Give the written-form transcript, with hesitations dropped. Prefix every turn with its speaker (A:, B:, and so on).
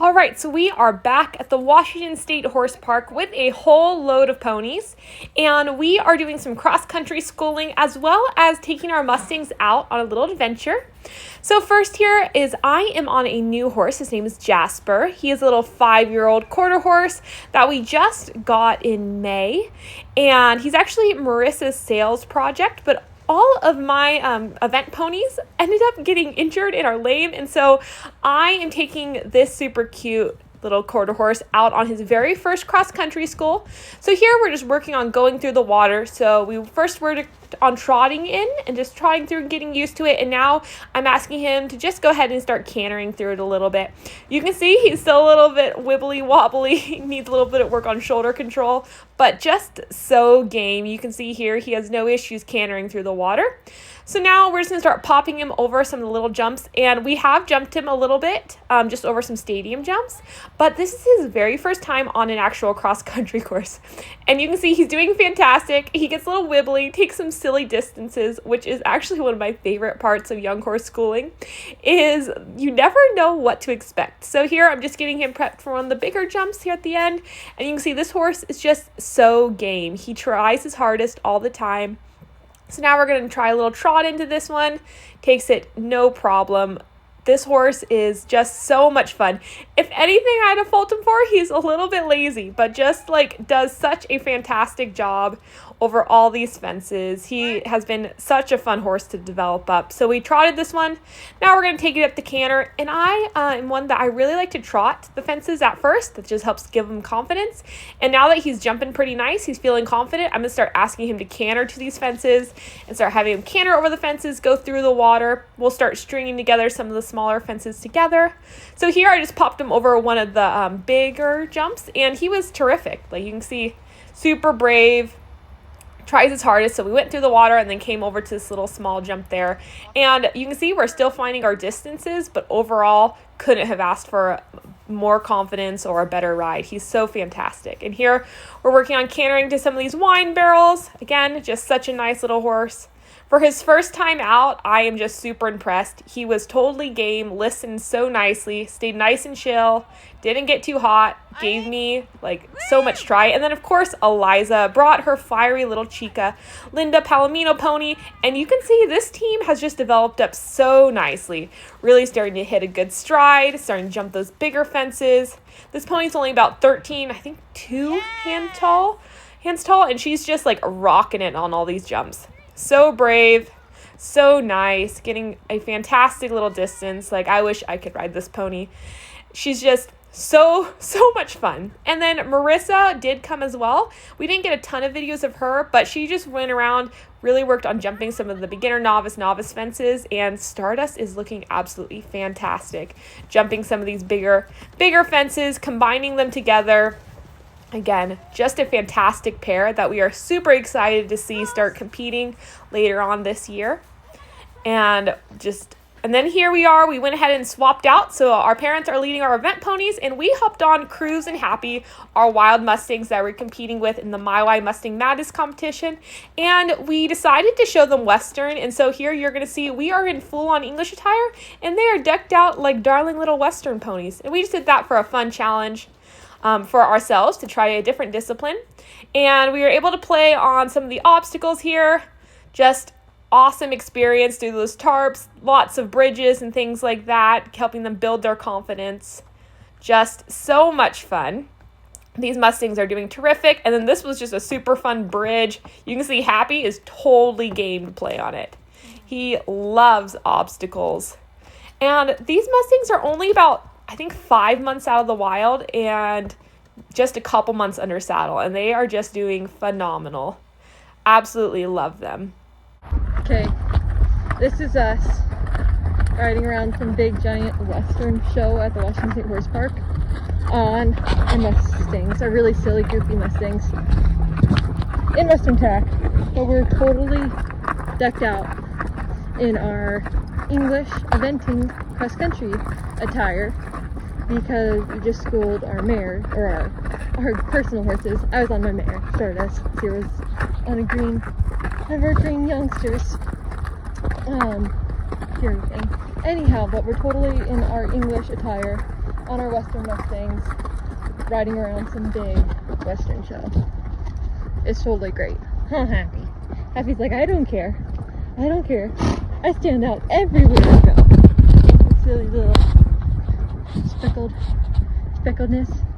A: All right, so we are back at the Washington State Horse Park with a whole load of ponies, and we are doing some cross-country schooling as well as taking our Mustangs out on a little adventure. So first here is I am on a new horse. His name is Jasper. He is a little 5-year-old quarter horse that we just got in May, and he's actually Marissa's sales project, but all of my event ponies ended up getting injured and are lame, and so I am taking this super cute little quarter horse out on his very first cross-country school. So here we're just working on going through the water. So we first worked on trotting in and just trotting through and getting used to it, and now I'm asking him to just go ahead and start cantering through it a little bit. You can see he's still a little bit wibbly wobbly. He needs a little bit of work on shoulder control, but just so game. You can see here he has no issues cantering through the water. So now we're just going to start popping him over some of the little jumps, and we have jumped him a little bit, just over some stadium jumps, but this is his very first time on an actual cross-country course, and you can see he's doing fantastic. He gets a little wibbly, takes some silly distances, which is actually one of my favorite parts of young horse schooling, is you never know what to expect. So here I'm just getting him prepped for one of the bigger jumps here at the end, and you can see this horse is just so game. He tries his hardest all the time. So now we're going to try a little trot into this one. Takes it no problem. This horse is just so much fun. If anything I had to fault him for, he's a little bit lazy, but just does such a fantastic job over all these fences. He has been such a fun horse to develop up. So we trotted this one. Now we're going to take it up the canter, and I am one that I really like to trot the fences at first. That just helps give him confidence. And now that he's jumping pretty nice, he's feeling confident, I'm going to start asking him to canter to these fences and start having him canter over the fences, go through the water. We'll start stringing together some of the smaller fences together. So here I just popped him over one of the bigger jumps, and he was terrific. Like you can see, super brave, tries his hardest. So we went through the water and then came over to this little small jump there, and you can see we're still finding our distances, but overall couldn't have asked for more confidence or a better ride. He's so fantastic. And here we're working on cantering to some of these wine barrels. Again, just such a nice little horse. For his first time out, I am just super impressed. He was totally game, listened so nicely, stayed nice and chill, didn't get too hot, gave me so much try. And then of course, Eliza brought her fiery little chica, Linda Palomino pony. And you can see this team has just developed up so nicely. Really starting to hit a good stride, starting to jump those bigger fences. This pony's only about 13, I think 2 hands tall, and she's just rocking it on all these jumps. So brave, so nice, getting a fantastic little distance. I wish I could ride this pony. She's just so much fun. And then Marissa did come as well. We didn't get a ton of videos of her, but she just went around, really worked on jumping some of the beginner novice fences, and Stardust is looking absolutely fantastic. Jumping some of these bigger fences, combining them together. Again, just a fantastic pair that we are super excited to see start competing later on this year. And then here we are. We went ahead and swapped out. So our parents are leading our event ponies, and we hopped on Cruz and Happy, our wild Mustangs that we're competing with in the MyY Mustang Madness competition. And we decided to show them Western. And so here you're going to see we are in full-on English attire, and they are decked out like darling little Western ponies. And we just did that for a fun challenge. For ourselves to try a different discipline, and we were able to play on some of the obstacles here. Just awesome experience through those tarps, lots of bridges and things like that, helping them build their confidence. Just so much fun. These Mustangs are doing terrific, and then this was just a super fun bridge. You can see Happy is totally game to play on it. He loves obstacles, and these Mustangs are only about, I think, 5 months out of the wild and just a couple months under saddle, and they are just doing phenomenal. Absolutely love them.
B: Okay, this is us riding around some big giant Western show at the Washington State Horse Park on our Mustangs, our really silly goofy Mustangs in Western tack, but we're totally decked out in our English eventing cross-country attire because we just schooled our mare, or our personal horses. I was on my mare, Stardust. She was on a green, evergreen youngsters. Anyhow, but we're totally in our English attire. on our Western Mustangs, riding around some big Western show. It's totally great. Huh, Happy? Happy's like, I don't care. I don't care. I stand out everywhere I go. Silly little speckledness.